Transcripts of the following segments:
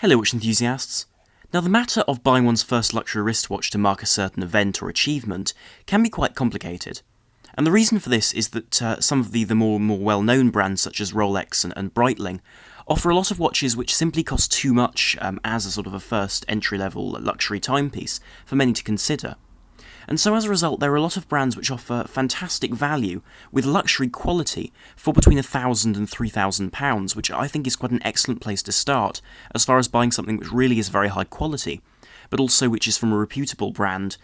Hello watch enthusiasts. Now the matter of buying one's first luxury wristwatch to mark a certain event or achievement can be quite complicated. And the reason for this is that some of the more well-known brands such as Rolex and Breitling offer a lot of watches which simply cost too much as a sort of a first entry-level luxury timepiece for many to consider. And so as a result, there are a lot of brands which offer fantastic value with luxury quality for between £1,000 and £3,000, which I think is quite an excellent place to start as far as buying something which really is very high quality, but also which is from a reputable brand,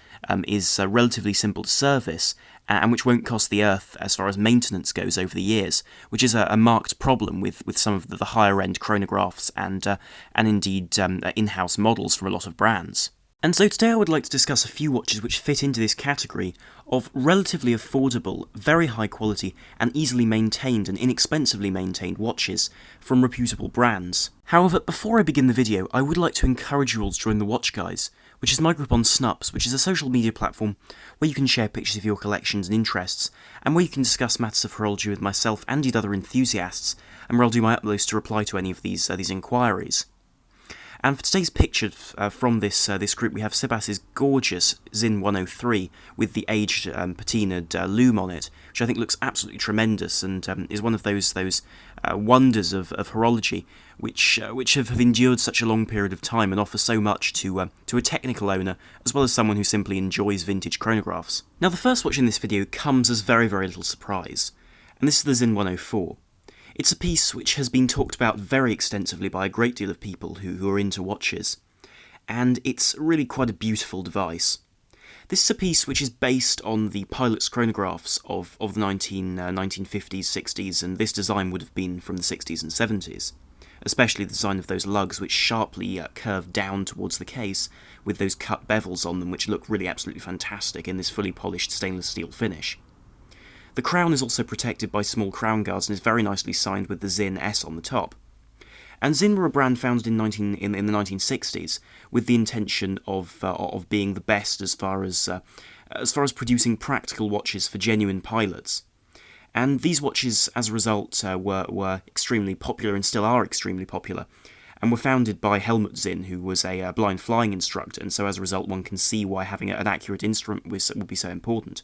is relatively simple to service, and which won't cost the earth as far as maintenance goes over the years, which is a marked problem with some of the higher-end chronographs and indeed in-house models from a lot of brands. And so today I would like to discuss a few watches which fit into this category of relatively affordable, very high quality, and easily maintained and inexpensively maintained watches from reputable brands. However, before I begin the video, I would like to encourage you all to join the Watch Guys, which is my group on Snups, which is a social media platform where you can share pictures of your collections and interests, and where you can discuss matters of horology with myself and indeed other enthusiasts, and where I'll do my utmost to reply to any of these inquiries. And for today's picture from this group, we have Sebas's gorgeous Sinn 103 with the aged patinaed loom on it, which I think looks absolutely tremendous and is one of those wonders of horology which have endured such a long period of time and offer so much to a technical owner as well as someone who simply enjoys vintage chronographs. Now the first watch in this video comes as very little surprise, and this is the Sinn 104. It's a piece which has been talked about very extensively by a great deal of people who are into watches, and it's really quite a beautiful device. This is a piece which is based on the pilot's chronographs of the 1950s, 60s, and this design would have been from the 60s and 70s, especially the design of those lugs which sharply curve down towards the case with those cut bevels on them which look really absolutely fantastic in this fully polished stainless steel finish. The crown is also protected by small crown guards and is very nicely signed with the Sinn S on the top. And Sinn were a brand founded in the 1960s with the intention of being the best as far as producing practical watches for genuine pilots. And these watches, as a result, were extremely popular and still are extremely popular, and were founded by Helmut Sinn, who was a blind flying instructor, and so as a result one can see why having an accurate instrument would be so important.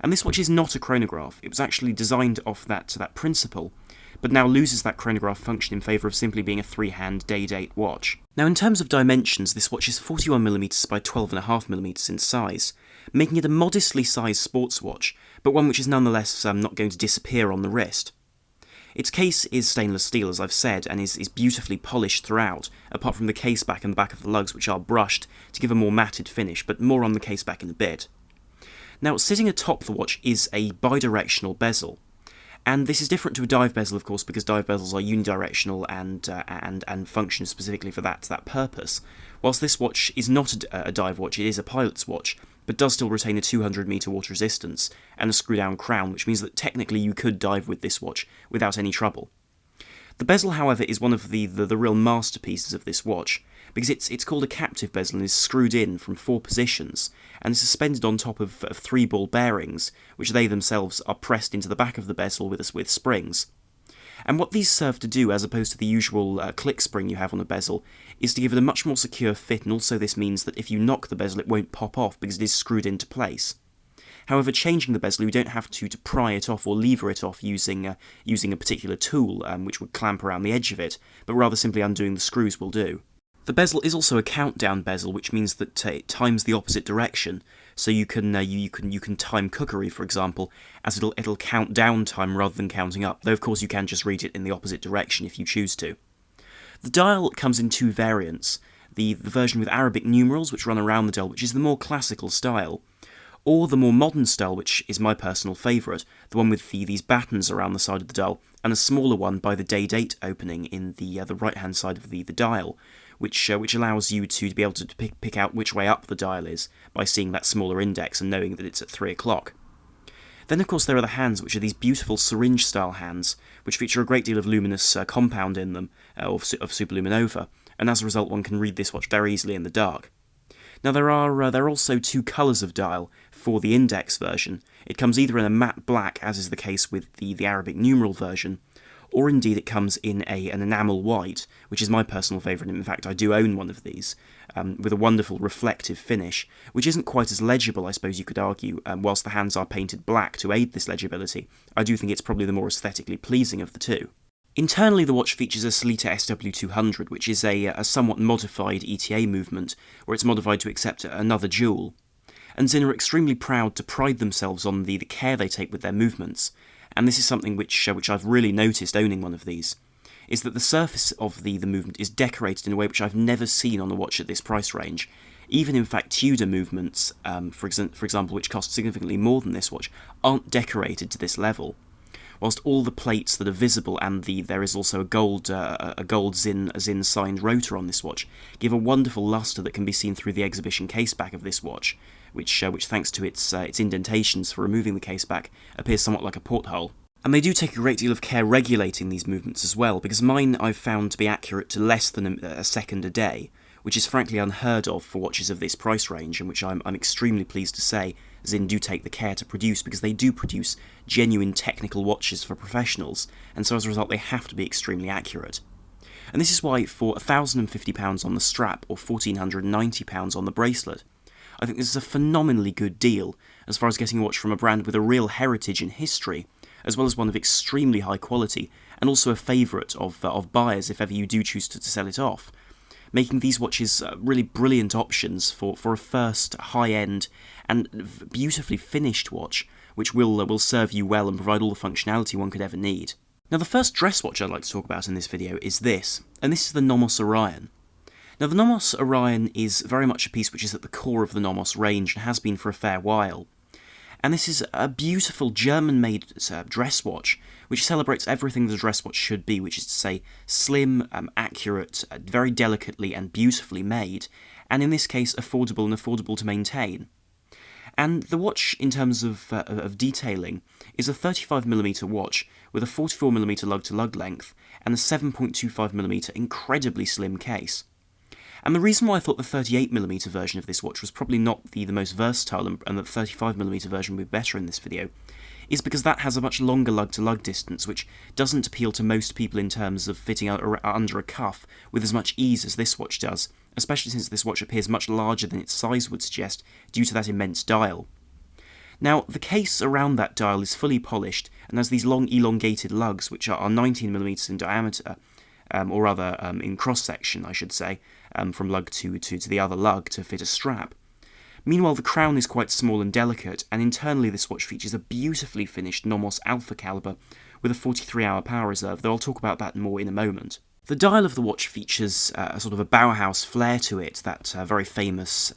And this watch is not a chronograph. It was actually designed off that principle, but now loses that chronograph function in favour of simply being a three-hand day-date watch. Now in terms of dimensions, this watch is 41mm by 12.5mm in size, making it a modestly sized sports watch, but one which is nonetheless not going to disappear on the wrist. Its case is stainless steel, as I've said, and is beautifully polished throughout, apart from the case back and the back of the lugs, which are brushed to give a more matted finish, but more on the case back in a bit. Now, sitting atop the watch is a bidirectional bezel, and this is different to a dive bezel, of course, because dive bezels are unidirectional and function specifically for that purpose. Whilst this watch is not a dive watch, it is a pilot's watch, but does still retain a 200-metre water resistance and a screw-down crown, which means that technically you could dive with this watch without any trouble. The bezel, however, is one of the real masterpieces of this watch, because it's called a captive bezel and is screwed in from 4 positions, and is suspended on top of 3 ball bearings, which they themselves are pressed into the back of the bezel with springs. And what these serve to do, as opposed to the usual click spring you have on a bezel, is to give it a much more secure fit, and also this means that if you knock the bezel it won't pop off because it is screwed into place. However, changing the bezel, you don't have to pry it off or lever it off using a particular tool which would clamp around the edge of it, but rather simply undoing the screws will do. The bezel is also a countdown bezel, which means that it times the opposite direction, so you can time cookery, for example, as it'll count down time rather than counting up, though of course you can just read it in the opposite direction if you choose to. The dial comes in 2 variants, the version with Arabic numerals which run around the dial, which is the more classical style, or the more modern style, which is my personal favourite, the one with these battens around the side of the dial, and a smaller one by the day-date opening in the right-hand side of the dial, which allows you to be able to pick out which way up the dial is by seeing that smaller index and knowing that it's at 3 o'clock. Then of course there are the hands, which are these beautiful syringe-style hands, which feature a great deal of luminous compound in them, of superluminova, and as a result one can read this watch very easily in the dark. Now there are also 2 colours of dial for the index version. It comes either in a matte black, as is the case with the Arabic numeral version, or indeed it comes in an enamel white, which is my personal favourite. In fact, I do own one of these, with a wonderful reflective finish, which isn't quite as legible, I suppose you could argue, whilst the hands are painted black to aid this legibility. I do think it's probably the more aesthetically pleasing of the two. Internally, the watch features a Sellita SW200, which is a somewhat modified ETA movement, where it's modified to accept another jewel. And Sinn are extremely proud to pride themselves on the care they take with their movements, and this is something which I've really noticed owning one of these, is that the surface of the movement is decorated in a way which I've never seen on a watch at this price range. Even in fact Tudor movements, for example, which cost significantly more than this watch, aren't decorated to this level. Whilst all the plates that are visible and there is also a gold Sinn signed rotor on this watch, give a wonderful lustre that can be seen through the exhibition caseback of this watch, which thanks to its indentations for removing the caseback, appears somewhat like a porthole. And they do take a great deal of care regulating these movements as well, because mine I've found to be accurate to less than a second a day, which is frankly unheard of for watches of this price range, and which I'm extremely pleased to say Sinn do take the care to produce, because they do produce genuine technical watches for professionals, and so as a result they have to be extremely accurate. And this is why for £1,050 on the strap or £1,490 on the bracelet, I think this is a phenomenally good deal as far as getting a watch from a brand with a real heritage and history, as well as one of extremely high quality, and also a favourite of buyers if ever you do choose to sell it off, making these watches really brilliant options for a first high-end and beautifully finished watch, which will serve you well and provide all the functionality one could ever need. Now the first dress watch I'd like to talk about in this video is this, and this is the Nomos Orion. Now the Nomos Orion is very much a piece which is at the core of the Nomos range and has been for a fair while. And this is a beautiful German-made dress watch, which celebrates everything that a dress watch should be, which is to say slim, accurate, very delicately and beautifully made, and in this case affordable to maintain. And the watch, in terms of detailing, is a 35mm watch with a 44mm lug-to-lug length and a 7.25mm incredibly slim case. And the reason why I thought the 38mm version of this watch was probably not the most versatile and the 35mm version would be better in this video is because that has a much longer lug-to-lug distance, which doesn't appeal to most people in terms of fitting under a cuff with as much ease as this watch does, especially since this watch appears much larger than its size would suggest due to that immense dial. Now, the case around that dial is fully polished and has these long elongated lugs which are 19mm in diameter, or rather in cross-section, I should say, from lug to the other lug to fit a strap. Meanwhile, the crown is quite small and delicate, and internally this watch features a beautifully finished Nomos Alpha caliber with a 43-hour power reserve, though I'll talk about that more in a moment. The dial of the watch features a sort of a Bauhaus flair to it, that very famous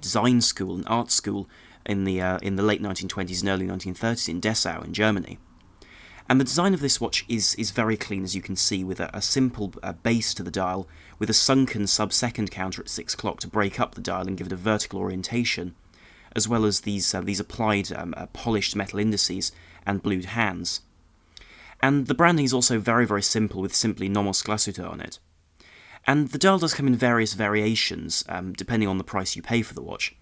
design school and art school in the late 1920s and early 1930s in Dessau in Germany. And the design of this watch is very clean, as you can see, with a simple base to the dial, with a sunken sub-second counter at 6 o'clock to break up the dial and give it a vertical orientation, as well as these applied polished metal indices and blued hands. And the branding is also very, very simple, with simply Nomos Glashütte on it. And the dial does come in various variations, depending on the price you pay for the watch.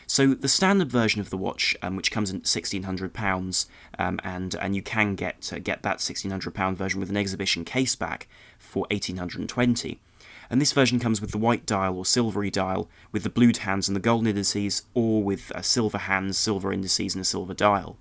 So the standard version of the watch, which comes in at £1,600, and you can get that £1,600 version with an exhibition case back for £1,820. And this version comes with the white dial or silvery dial, with the blued hands and the golden indices, or with silver hands, silver indices, and a silver dial.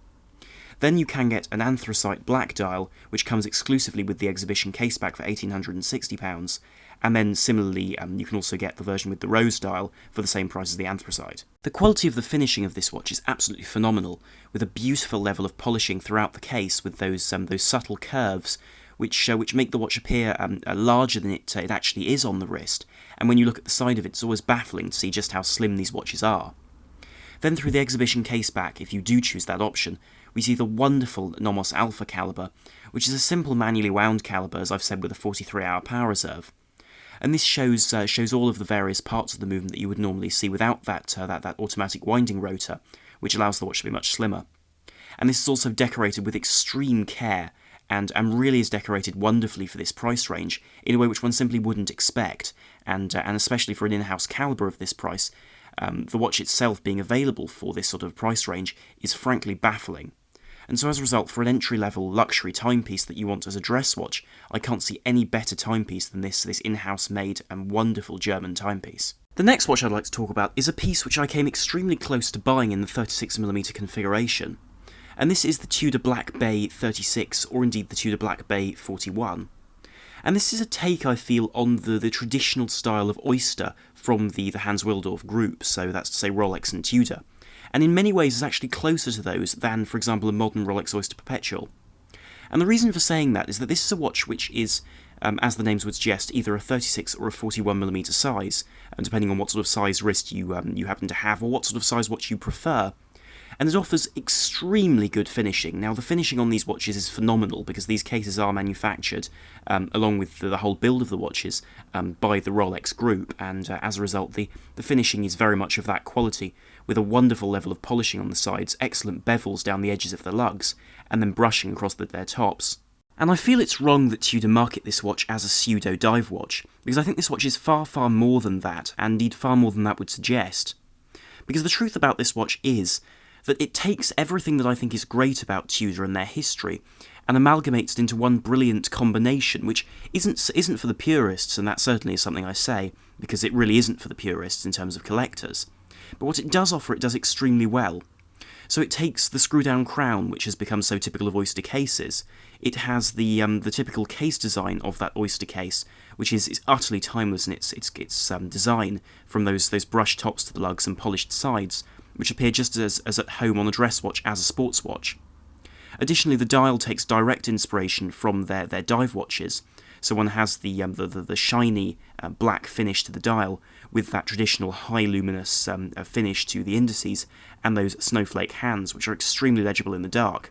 Then you can get an anthracite black dial, which comes exclusively with the exhibition caseback for £1,860, and then similarly you can also get the version with the rose dial for the same price as the anthracite. The quality of the finishing of this watch is absolutely phenomenal, with a beautiful level of polishing throughout the case with those subtle curves, which make the watch appear larger than it actually is on the wrist, and when you look at the side of it, it's always baffling to see just how slim these watches are. Then through the exhibition caseback, if you do choose that option, we see the wonderful Nomos Alpha caliber, which is a simple manually wound caliber, as I've said, with a 43-hour power reserve. And this shows all of the various parts of the movement that you would normally see without that automatic winding rotor, which allows the watch to be much slimmer. And this is also decorated with extreme care, and really is decorated wonderfully for this price range, in a way which one simply wouldn't expect, and especially for an in-house caliber of this price, the watch itself being available for this sort of price range is frankly baffling. and so as a result, for an entry-level luxury timepiece that you want as a dress watch, I can't see any better timepiece than this in-house made and wonderful German timepiece. The next watch I'd like to talk about is a piece which I came extremely close to buying in the 36mm configuration, and this is the Tudor Black Bay 36, or indeed the Tudor Black Bay 41. And this is a take, I feel, on the traditional style of Oyster from the Hans Willdorf group, so that's to say Rolex and Tudor, and in many ways is actually closer to those than, for example, a modern Rolex Oyster Perpetual. And the reason for saying that is that this is a watch which is, as the names would suggest, either a 36 or a 41mm size, and depending on what sort of size wrist you happen to have, or what sort of size watch you prefer. And it offers extremely good finishing. Now, the finishing on these watches is phenomenal, because these cases are manufactured, along with the whole build of the watches, by the Rolex group, and as a result, the finishing is very much of that quality, with a wonderful level of polishing on the sides, excellent bevels down the edges of the lugs, and then brushing across their tops. And I feel it's wrong that Tudor market this watch as a pseudo-dive watch, because I think this watch is far, far more than that, and indeed far more than that would suggest. Because the truth about this watch is that it takes everything that I think is great about Tudor and their history, and amalgamates it into one brilliant combination, which isn't for the purists, and that certainly is something I say, because it really isn't for the purists in terms of collectors. But what it does offer, it does extremely well. So it takes the screw-down crown, which has become so typical of Oyster cases. It has the typical case design of that Oyster case, which is utterly timeless in its design, from those brushed tops to the lugs and polished sides, which appear just as at home on a dress watch as a sports watch. Additionally, the dial takes direct inspiration from their dive watches, so one has the shiny black finish to the dial, with that traditional high luminous finish to the indices, and those snowflake hands, which are extremely legible in the dark.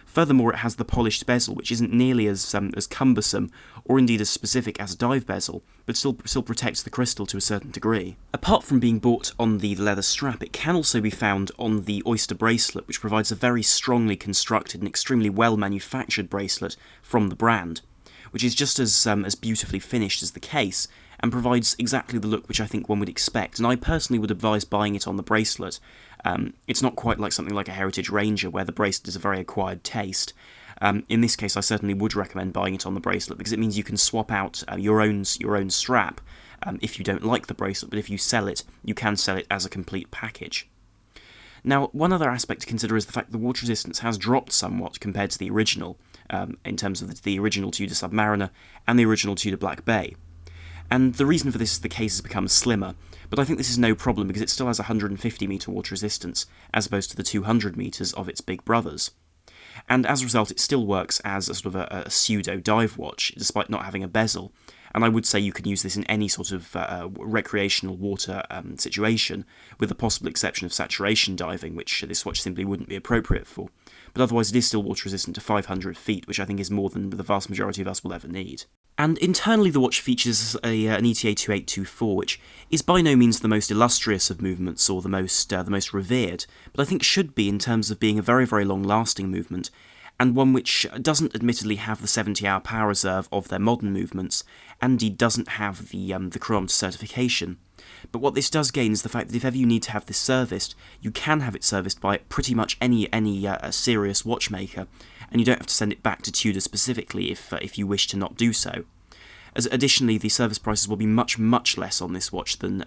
Furthermore, it has the polished bezel, which isn't nearly as cumbersome, or indeed as specific as a dive bezel, but still protects the crystal to a certain degree. Apart from being bought on the leather strap, it can also be found on the Oyster bracelet, which provides a very strongly constructed and extremely well manufactured bracelet from the brand, which is just as beautifully finished as the case, and provides exactly the look which I think one would expect, and I personally would advise buying it on the bracelet. It's not quite like something like a Heritage Ranger, where the bracelet is a very acquired taste. In this case, I certainly would recommend buying it on the bracelet, because it means you can swap out your own strap if you don't like the bracelet, but if you sell it, you can sell it as a complete package. Now, one other aspect to consider is the fact that the water resistance has dropped somewhat compared to the original, in terms of the original Tudor Submariner and the original Tudor Black Bay. And the reason for this is the case has become slimmer, but I think this is no problem because it still has 150 metre water resistance, as opposed to the 200 metres of its big brothers. And as a result, it still works as a sort of a pseudo-dive watch, despite not having a bezel, and I would say you can use this in any sort of recreational water situation, with the possible exception of saturation diving, which this watch simply wouldn't be appropriate for. But otherwise it is still water resistant to 500 feet, which I think is more than the vast majority of us will ever need. And internally the watch features an ETA 2824, which is by no means the most illustrious of movements or the most revered, but I think should be in terms of being a very, very long-lasting movement, and one which doesn't admittedly have the 70-hour power reserve of their modern movements, and indeed doesn't have the chronometer certification. But what this does gain is the fact that if ever you need to have this serviced, you can have it serviced by pretty much any serious watchmaker, and you don't have to send it back to Tudor specifically if you wish to not do so. Additionally, the service prices will be much, much less on this watch than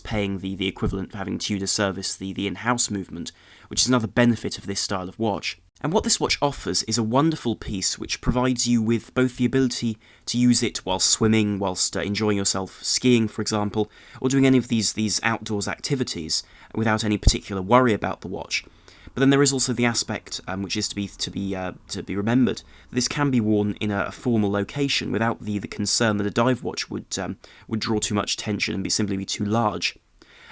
paying the equivalent for having Tudor service the in-house movement, which is another benefit of this style of watch. And what this watch offers is a wonderful piece which provides you with both the ability to use it while swimming, whilst enjoying yourself skiing, for example, or doing any of these outdoors activities without any particular worry about the watch. But then there is also the aspect which is to be remembered that this can be worn in a formal location without the concern that a dive watch would draw too much attention and simply be too large.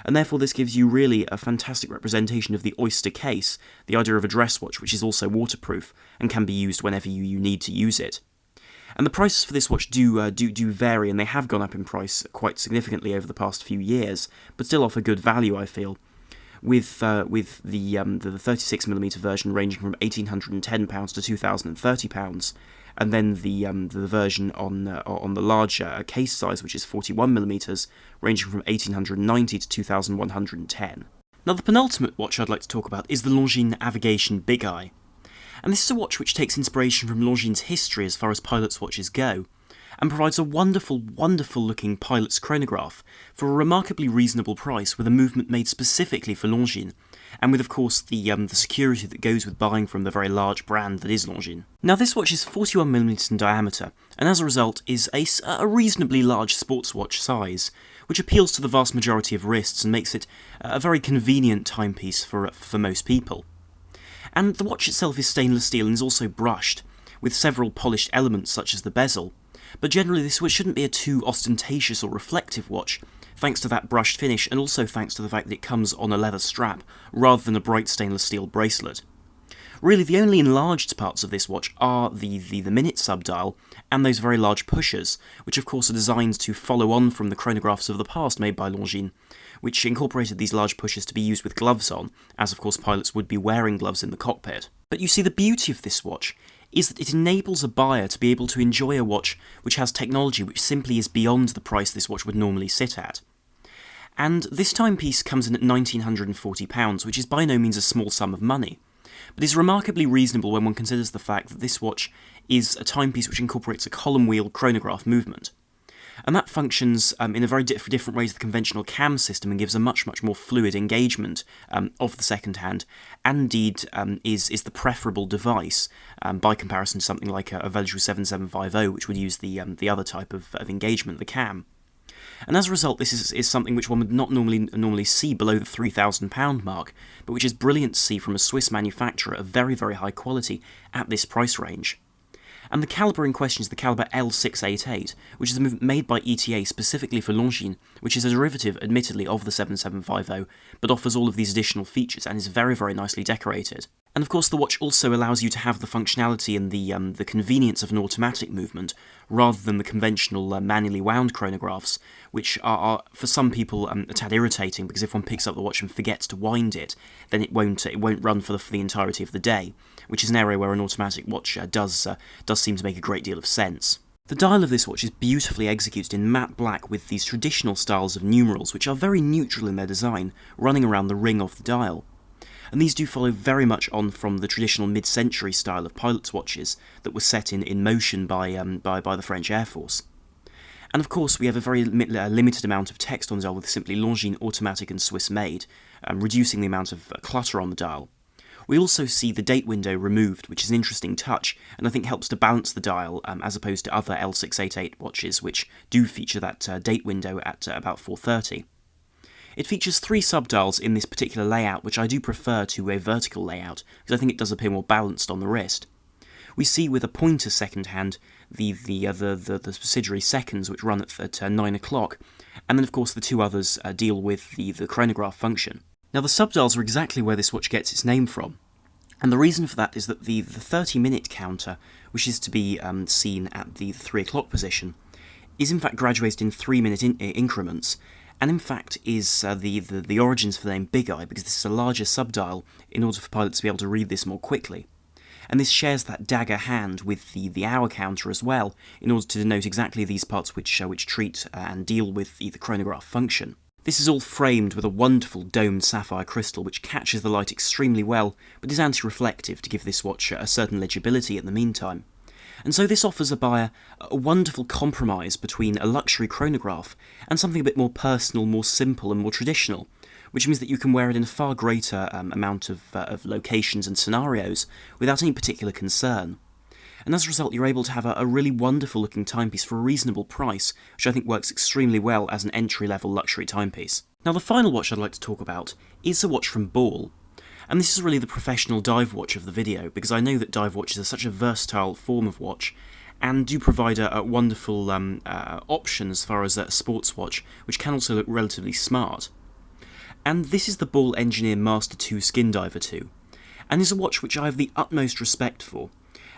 And therefore this gives you really a fantastic representation of the Oyster case, the idea of a dress watch which is also waterproof and can be used whenever you need to use it. And the prices for this watch do vary, and they have gone up in price quite significantly over the past few years, but still offer good value, I feel, with the 36mm version ranging from £1,810 to £2,030, and then the version on the larger case size, which is 41mm, ranging from £1,890 to £2,110. Now, the penultimate watch I'd like to talk about is the Longines Avigation BigEye. And this is a watch which takes inspiration from Longines' history as far as pilot's watches go, and provides a wonderful, wonderful looking pilot's chronograph for a remarkably reasonable price with a movement made specifically for Longines, and with of course the security that goes with buying from the very large brand that is Longines. Now this watch is 41mm in diameter, and as a result is a reasonably large sports watch size, which appeals to the vast majority of wrists and makes it a very convenient timepiece for most people. And the watch itself is stainless steel and is also brushed, with several polished elements such as the bezel, but generally this watch shouldn't be a too ostentatious or reflective watch, thanks to that brushed finish and also thanks to the fact that it comes on a leather strap rather than a bright stainless steel bracelet. Really, the only enlarged parts of this watch are the minute subdial and those very large pushers, which of course are designed to follow on from the chronographs of the past made by Longines, which incorporated these large pushers to be used with gloves on, as of course pilots would be wearing gloves in the cockpit. But you see, the beauty of this watch is that it enables a buyer to be able to enjoy a watch which has technology which simply is beyond the price this watch would normally sit at. And this timepiece comes in at £1,940, which is by no means a small sum of money, but is remarkably reasonable when one considers the fact that this watch is a timepiece which incorporates a column wheel chronograph movement. And that functions in a very different way to the conventional cam system and gives a much more fluid engagement of the second hand, and indeed is the preferable device by comparison to something like a Veltro 7750, which would use the other type of engagement, the cam. And as a result, this is something which one would not normally see below the £3,000 mark, but which is brilliant to see from a Swiss manufacturer of very, very high quality at this price range. And the calibre in question is the calibre L688, which is a movement made by ETA specifically for Longines, which is a derivative, admittedly, of the 7750, but offers all of these additional features and is very, very nicely decorated. And of course the watch also allows you to have the functionality and the convenience of an automatic movement, rather than the conventional manually wound chronographs, which are for some people a tad irritating, because if one picks up the watch and forgets to wind it, then it won't run for the entirety of the day, which is an area where an automatic watch does seem to make a great deal of sense. The dial of this watch is beautifully executed in matte black with these traditional styles of numerals, which are very neutral in their design, running around the ring of the dial. And these do follow very much on from the traditional mid-century style of pilot's watches that was set in motion by the French Air Force. And of course we have a very limited amount of text on the dial with simply Longines automatic and Swiss made, reducing the amount of clutter on the dial. We also see the date window removed, which is an interesting touch, and I think helps to balance the dial as opposed to other L688 watches, which do feature that date window at about 4:30. It features 3 subdials in this particular layout, which I do prefer to a vertical layout, because I think it does appear more balanced on the wrist. We see with a pointer second hand the subsidiary seconds, which run at 9 o'clock, and then of course the 2 others deal with the chronograph function. Now the subdials are exactly where this watch gets its name from, and the reason for that is that the 30-minute counter, which is to be seen at the 3 o'clock position, is in fact graduated in 3-minute increments, and in fact is the origins for the name BigEye, because this is a larger subdial in order for pilots to be able to read this more quickly. And this shares that dagger hand with the hour counter as well, in order to denote exactly these parts which treat and deal with the chronograph function. This is all framed with a wonderful domed sapphire crystal which catches the light extremely well, but is anti-reflective to give this watch a certain legibility in the meantime. And so this offers a buyer a wonderful compromise between a luxury chronograph and something a bit more personal, more simple and more traditional, which means that you can wear it in a far greater amount of locations and scenarios without any particular concern. And as a result, you're able to have a really wonderful looking timepiece for a reasonable price, which I think works extremely well as an entry-level luxury timepiece. Now the final watch I'd like to talk about is a watch from Ball. And this is really the professional dive watch of the video, because I know that dive watches are such a versatile form of watch, and do provide a wonderful option as far as a sports watch, which can also look relatively smart. And this is the Ball Engineer Master 2 Skindiver 2, and is a watch which I have the utmost respect for.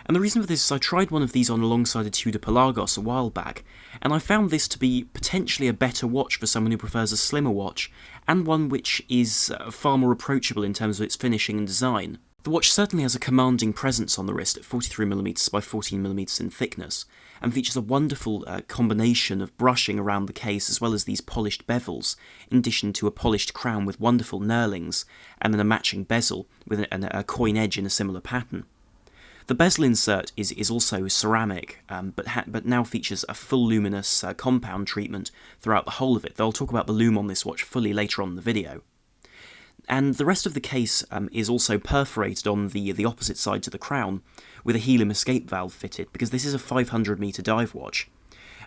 And the reason for this is I tried one of these on alongside a Tudor Pelagos a while back, and I found this to be potentially a better watch for someone who prefers a slimmer watch, and one which is far more approachable in terms of its finishing and design. The watch certainly has a commanding presence on the wrist at 43mm by 14mm in thickness, and features a wonderful combination of brushing around the case as well as these polished bevels, in addition to a polished crown with wonderful knurlings, and then a matching bezel with a coin edge in a similar pattern. The bezel insert is also ceramic, but now features a full luminous compound treatment throughout the whole of it, though I'll talk about the lume on this watch fully later on in the video. And the rest of the case is also perforated on the opposite side to the crown, with a helium escape valve fitted, because this is a 500 metre dive watch.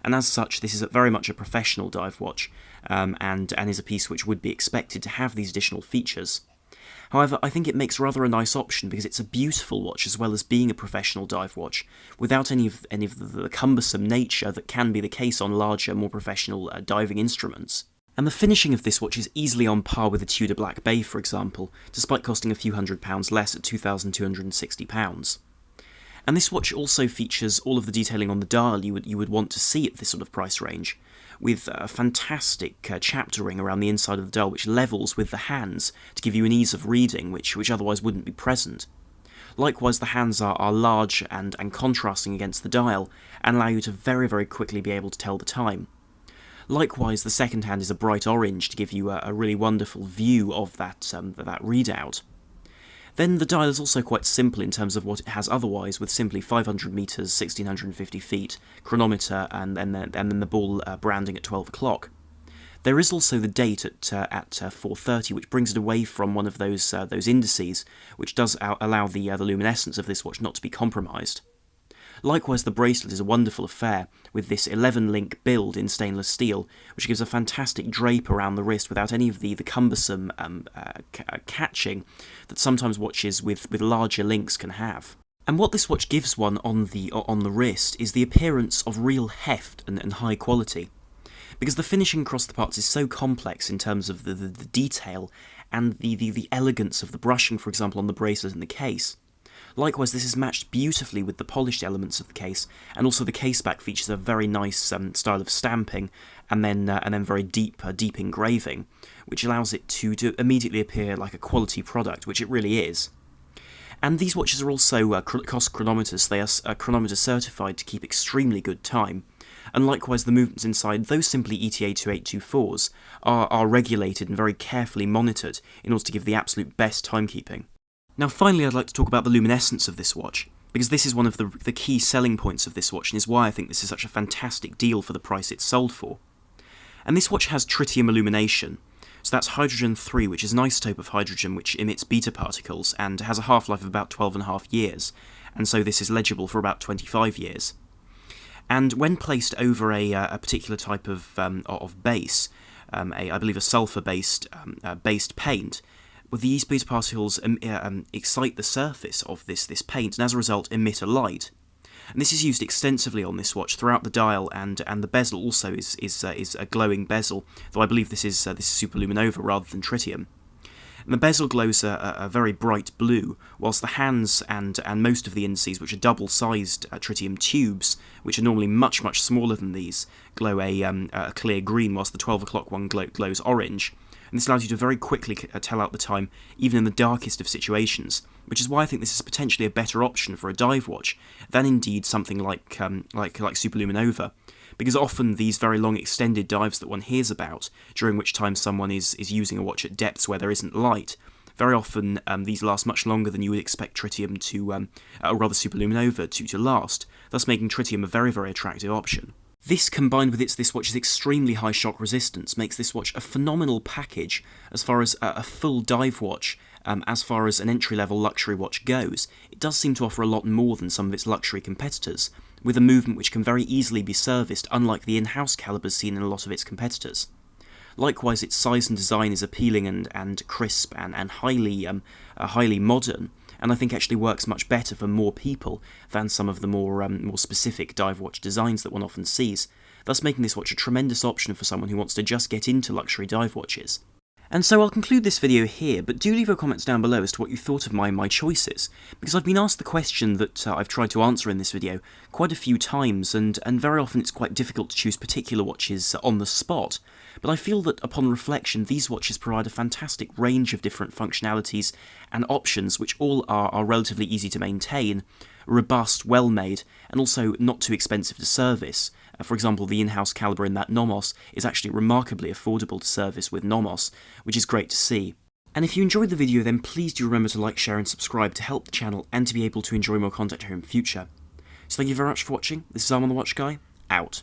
And as such, this is very much a professional dive watch, and is a piece which would be expected to have these additional features. However, I think it makes rather a nice option because it's a beautiful watch as well as being a professional dive watch, without any of the cumbersome nature that can be the case on larger, more professional diving instruments. And the finishing of this watch is easily on par with a Tudor Black Bay, for example, despite costing a few £100 less at £2,260. And this watch also features all of the detailing on the dial you would want to see at this sort of price range, with a fantastic chapter ring around the inside of the dial which levels with the hands to give you an ease of reading which otherwise wouldn't be present. Likewise, the hands are large and contrasting against the dial, and allow you to very, very quickly be able to tell the time. Likewise, the second hand is a bright orange to give you a really wonderful view of that readout. Then the dial is also quite simple in terms of what it has otherwise, with simply 500 metres, 1650 feet, chronometer, and then the ball branding at 12 o'clock. There is also the date at 4:30, which brings it away from one of those indices, which does allow the luminescence of this watch not to be compromised. Likewise, the bracelet is a wonderful affair, with this 11-link build in stainless steel, which gives a fantastic drape around the wrist without any of the cumbersome catching that sometimes watches with larger links can have. And what this watch gives one on the wrist is the appearance of real heft and high quality, because the finishing across the parts is so complex in terms of the detail and the elegance of the brushing, for example, on the bracelet and the case. Likewise, this is matched beautifully with the polished elements of the case, and also the caseback features a very nice style of stamping, and then very deep engraving, which allows it to immediately appear like a quality product, which it really is. And these watches are also cost chronometers. They are chronometer certified to keep extremely good time, and likewise the movements inside those simply ETA 2824s are regulated and very carefully monitored in order to give the absolute best timekeeping. Now finally, I'd like to talk about the luminescence of this watch, because this is one of the key selling points of this watch, and is why I think this is such a fantastic deal for the price it's sold for. And this watch has tritium illumination, so that's hydrogen-3, which is an isotope of hydrogen which emits beta particles, and has a half-life of about 12.5 years, and so this is legible for about 25 years. And when placed over a particular type of base, I believe a sulfur-based paint, well, these beta particles excite the surface of this paint, and as a result emit a light. And this is used extensively on this watch throughout the dial, and the bezel also is a glowing bezel, though I believe this is superluminova rather than tritium. And the bezel glows a very bright blue, whilst the hands and most of the indices, which are double-sized tritium tubes, which are normally much smaller than these, glow a clear green, whilst the 12 o'clock one glows orange. And this allows you to very quickly tell out the time, even in the darkest of situations, which is why I think this is potentially a better option for a dive watch than indeed something like superluminova, because often these very long extended dives that one hears about, during which time someone is using a watch at depths where there isn't light, very often these last much longer than you would expect tritium to, or rather superluminova to last, thus making tritium a very, very attractive option. This, combined with this watch's extremely high shock resistance, makes this watch a phenomenal package as far as a full dive watch. As far as an entry-level luxury watch goes, it does seem to offer a lot more than some of its luxury competitors, with a movement which can very easily be serviced, unlike the in-house calibers seen in a lot of its competitors. Likewise, its size and design is appealing and crisp and highly modern, and I think actually works much better for more people than some of the more specific dive watch designs that one often sees, thus making this watch a tremendous option for someone who wants to just get into luxury dive watches. And so I'll conclude this video here, but do leave your comments down below as to what you thought of my choices, because I've been asked the question that I've tried to answer in this video quite a few times, and very often it's quite difficult to choose particular watches on the spot, but I feel that upon reflection these watches provide a fantastic range of different functionalities and options which all are relatively easy to maintain, robust, well made, and also not too expensive to service. For example, the in-house caliber in that Nomos is actually remarkably affordable to service with Nomos, which is great to see. And if you enjoyed the video, then please do remember to like, share and subscribe to help the channel and to be able to enjoy more content here in future. So thank you very much for watching. This is Arm on the Watch Guy, out.